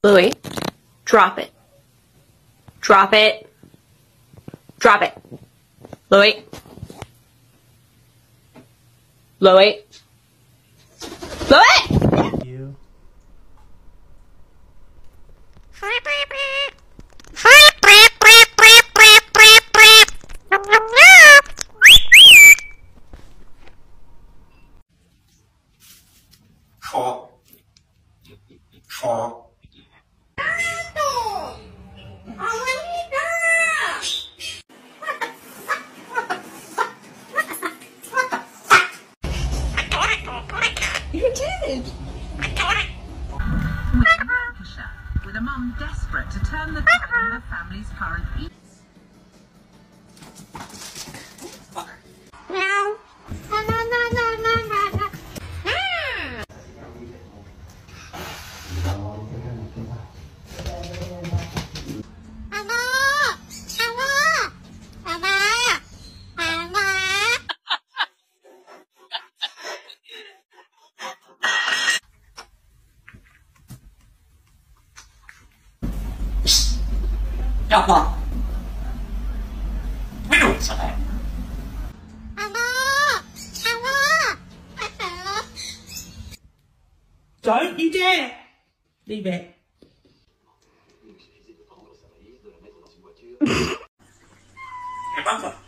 Louie, drop it. Drop it. Drop it. Louie. Louie. Louie! You. You did! With a mum desperate to turn the tide in her family's current eats. Apa? Minum saya. Don't you dare! Leave it. Apa?